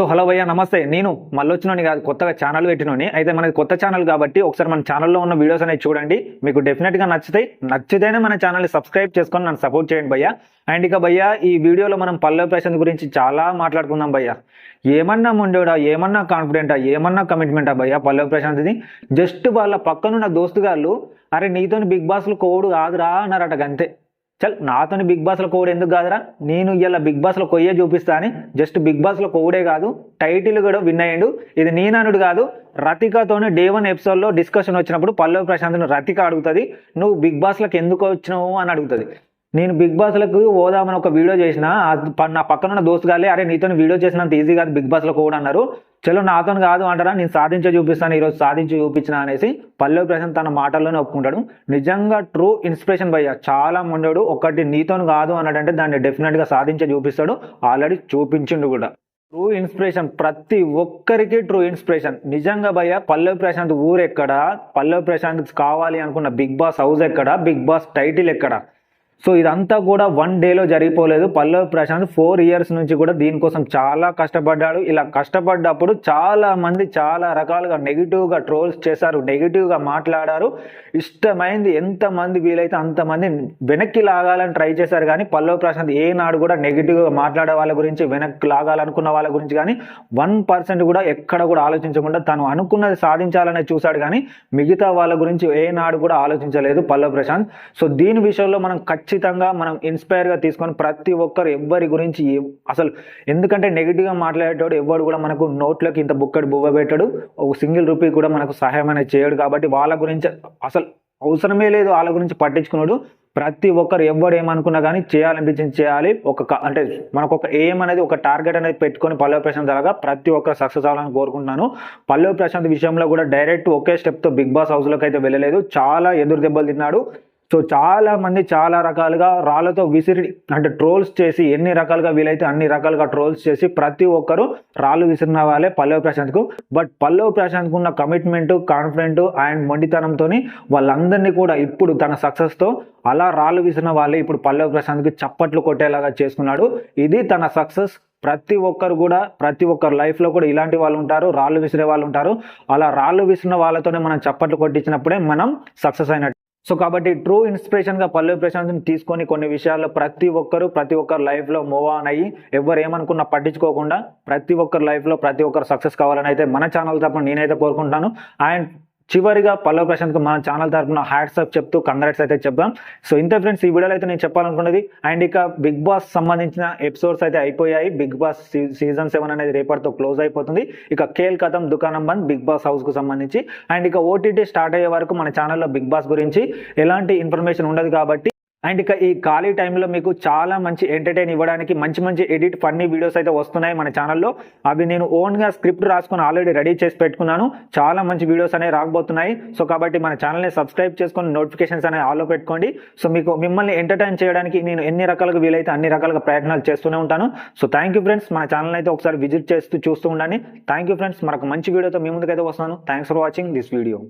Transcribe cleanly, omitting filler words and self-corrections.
So hello భయ్య నమస్తే. నేను మళ్ళొచ్చినోని కాదు, కొత్తగా ఛానల్ పెట్టినోని. అయితే మనది కొత్త ఛానల్ కాబట్టి ఒకసారి మన ఛానల్లో ఉన్న వీడియోస్ అనేవి చూడండి, మీకు డెఫినెట్గా నచ్చుతాయి. నచ్చితేనే మన ఛానల్ని సబ్స్క్రైబ్ చేసుకొని నన్ను సపోర్ట్ చేయండి భయ్య. అండ్ ఇక భయ్య, ఈ వీడియోలో మనం పల్లవి ప్రశాంత్ గురించి చాలా మాట్లాడుకుందాం భయ్య. ఏమన్నా మొండోడా, ఏమన్నా కాన్ఫిడెంటా, ఏమన్నా కమిట్మెంటా భయ్య పల్లవి ప్రశాంత్ది. జస్ట్ వాళ్ళ పక్కనున్న దోస్తుగాళ్ళు అరే నీతోని బిగ్ బాస్లో కోడు కాదురా అన్నారట, అంతే. చల్ నాతోని బిగ్ బాస్లో కోడ్ ఎందుకు కాదురా, నేను ఇలా బిగ్ బాస్లో కొయ్యే చూపిస్తా అని జస్ట్ బిగ్ బాస్లో కోడే కాదు టైటిల్ కూడా విన్ అయ్యిండు. ఇది నేననుడు కాదు, రతికతోనే డే 1 ఎపిసోడ్లో డిస్కషన్ వచ్చినప్పుడు పల్లవి ప్రశాంత్ను రతిక అడుగుతుంది, నువ్వు బిగ్ బాస్లోకి ఎందుకు వచ్చినావు అని అడుగుతుంది. నేను బిగ్ బాస్లకు పోదామని ఒక వీడియో చేసిన, నా పక్కన ఉన్న దోస్తుగాలే అరే నీతో వీడియో చేసినంత ఈజీ కాదు బిగ్ బాస్లో కూడా అన్నారు. చలో నాతో కాదు అంటారా, నేను సాధించే చూపిస్తాను, ఈరోజు సాధించి చూపించిన అనేసి పల్లవి ప్రశాంత్ తన మాటల్లోనే ఒప్పుకుంటాడు. నిజంగా ట్రూ ఇన్స్పిరేషన్ భయ్య, చాలా మొండాడు. ఒకటి నీతో కాదు అన్నాడంటే దాన్ని డెఫినెట్గా సాధించే చూపిస్తాడు, ఆల్రెడీ చూపించిండు కూడా. ట్రూ ఇన్స్పిరేషన్, ప్రతి ఒక్కరికి ట్రూ ఇన్స్పిరేషన్. నిజంగా భయ్య, పల్లవి ప్రశాంత్ ఊరు ఎక్కడ, పల్లవి ప్రశాంత్ కావాలి అనుకున్న బిగ్ బాస్ హౌస్ ఎక్కడ, బిగ్ బాస్ టైటిల్ ఎక్కడ. సో ఇదంతా కూడా 1 డేలో జరిగిపోలేదు. పల్లవి ప్రశాంత్ 4 ఇయర్స్ నుంచి కూడా దీనికోసం చాలా కష్టపడ్డాడు. ఇలా కష్టపడ్డప్పుడు చాలా మంది చాలా రకాలుగా నెగిటివ్గా ట్రోల్స్ చేశారు, నెగిటివ్గా మాట్లాడారు. ఇష్టమైంది ఎంతమంది వీలైతే అంతమంది వెనక్కి లాగాలని ట్రై చేశారు, కానీ పల్లవి ప్రశాంత్ ఏనాడు కూడా నెగిటివ్గా మాట్లాడే వాళ్ళ గురించి, వెనక్కి లాగాలనుకున్న వాళ్ళ గురించి కానీ 1% కూడా ఎక్కడ కూడా ఆలోచించకుండా తను అనుకున్నది సాధించాలనే చూశాడు, కానీ మిగతా వాళ్ళ గురించి ఏనాడు కూడా ఆలోచించలేదు పల్లవి ప్రశాంత్. సో దీని విషయంలో మనం ఖచ్చితంగా మనం ఇన్స్పైర్గా తీసుకొని ప్రతి ఒక్కరు ఎవ్వరి గురించి అసలు, ఎందుకంటే నెగిటివ్గా మాట్లాడేటోడు ఎవ్వడు కూడా మనకు నోట్లోకి ఇంత బుక్కడు బువ్వ పెట్టాడు, ఒక సింగిల్ రూపీ కూడా మనకు సహాయం అనేది చేయడు. కాబట్టి వాళ్ళ గురించి అసలు అవసరమే లేదు, వాళ్ళ గురించి పట్టించుకున్నాడు. ప్రతి ఒక్కరు ఎవ్వడు ఏమనుకున్నా కానీ చేయాలనిపించింది చేయాలి. అంటే మనకు ఒక ఎయిమ్ అనేది, ఒక టార్గెట్ అనేది పెట్టుకొని పల్లవి ప్రశాంత్ అలాగా ప్రతి ఒక్కరు సక్సెస్ అవ్వాలని కోరుకుంటున్నాను. పల్లవి ప్రశాంత్ విషయంలో కూడా డైరెక్ట్ ఒకే స్టెప్తో బిగ్ బాస్ హౌస్లోకి అయితే వెళ్ళలేదు, చాలా ఎదురు దెబ్బలు తిన్నాడు. సో చాలా మంది చాలా రకాలుగా రాళ్ళతో విసిరి, అంటే ట్రోల్స్ చేసి, ఎన్ని రకాలుగా వీలైతే అన్ని రకాలుగా ట్రోల్స్ చేసి ప్రతి ఒక్కరు రాళ్ళు విసిరిన వాళ్ళే పల్లవి ప్రశాంత్కు. బట్ పల్లవి ప్రశాంత్కు ఉన్న కమిట్మెంట్, కాన్ఫిడెంట్ అండ్ మొండితనంతో వాళ్ళందరినీ కూడా ఇప్పుడు తన సక్సెస్తో అలా రాళ్ళు విసిరిన వాళ్ళే ఇప్పుడు పల్లవి ప్రశాంత్కి చప్పట్లు కొట్టేలాగా చేసుకున్నాడు. ఇది తన సక్సెస్. ప్రతి ఒక్కరు కూడా, ప్రతి ఒక్కరు లైఫ్లో కూడా ఇలాంటి వాళ్ళు ఉంటారు, రాళ్ళు విసిరే వాళ్ళు ఉంటారు. అలా రాళ్ళు విసిరిన వాళ్ళతోనే మనం చప్పట్లు కొట్టించినప్పుడే మనం సక్సెస్ అయినట్టు. సో కాబట్టి ట్రూ ఇన్స్పిరేషన్గా పల్లవి ప్రశాంత్ని తీసుకొని కొన్ని విషయాల్లో ప్రతి ఒక్కరు లైఫ్లో మూవ్ ఆన్ అయ్యి, ఎవరు ఏమనుకున్నా పట్టించుకోకుండా ప్రతి ఒక్కరు లైఫ్లో ప్రతి ఒక్కరు సక్సెస్ కావాలని అయితే మన ఛానల్ తరపున నేనైతే కోరుకుంటాను. అండ్ చివరిగా పల్లవి ప్రశాంత్కి మన ఛానల్ తరపున హ్యాట్సాప్ చెప్తూ కంగ్రాట్స్ అయితే చెప్దాం. సో ఇంత ఫ్రెండ్స్, ఈ వీడియోలో అయితే నేను చెప్పాలనుకున్నది. అండ్ ఇక బిగ్ బాస్ సంబంధించిన ఎపిసోడ్స్ అయితే అయిపోయాయి. బిగ్ బాస్ సీజన్ 7 అనేది రేపటితో క్లోజ్ అయిపోతుంది. ఇక ఖేల్ ఖతం దుకాణం బంద్ బిగ్ బాస్ హౌస్కు సంబంధించి. అండ్ ఇక ఓటీటీ స్టార్ట్ అయ్యే వరకు మన ఛానల్లో బిగ్ బాస్ గురించి ఎలాంటి ఇన్ఫర్మేషన్ ఉండదు కాబట్టి. అండ్ ఇక ఈ ఖాళీ టైంలో మీకు చాలా మంచి ఎంటర్టైన్ ఇవ్వడానికి మంచి ఎడిట్ ఫన్నీ వీడియోస్ అయితే వస్తున్నాయి మన ఛానల్లో. అవి నేను ఓన్గా స్క్రిప్ట్ రాసుకొని ఆల్రెడీ రెడీ చేసి పెట్టుకున్నాను. చాలా మంచి వీడియోస్ అనేవి రాకపోతున్నాయి. సో కాబట్టి మన ఛానల్ని సబ్స్క్రైబ్ చేసుకొని నోటిఫికేషన్స్ అనేవి ఆల్లో పెట్టుకోండి. సో మీకు మిమ్మల్ని ఎంటర్టైన్ చేయడానికి నేను ఎన్ని రకాలుగా వీలైతే అన్ని రకాలుగా ప్రయత్నాలు చేస్తూనే ఉంటాను. సో థ్యాంక్ యూ ఫ్రెండ్స్, మన ఛానల్ అయితే ఒకసారి విజిట్ చేస్తూ చూస్తూ ఉండండి. థ్యాంక్ యూ ఫ్రెండ్స్, మరొక మంచి వీడియోతో మీ ముందుకైతే వస్తున్నాను. Thanks for watching this video.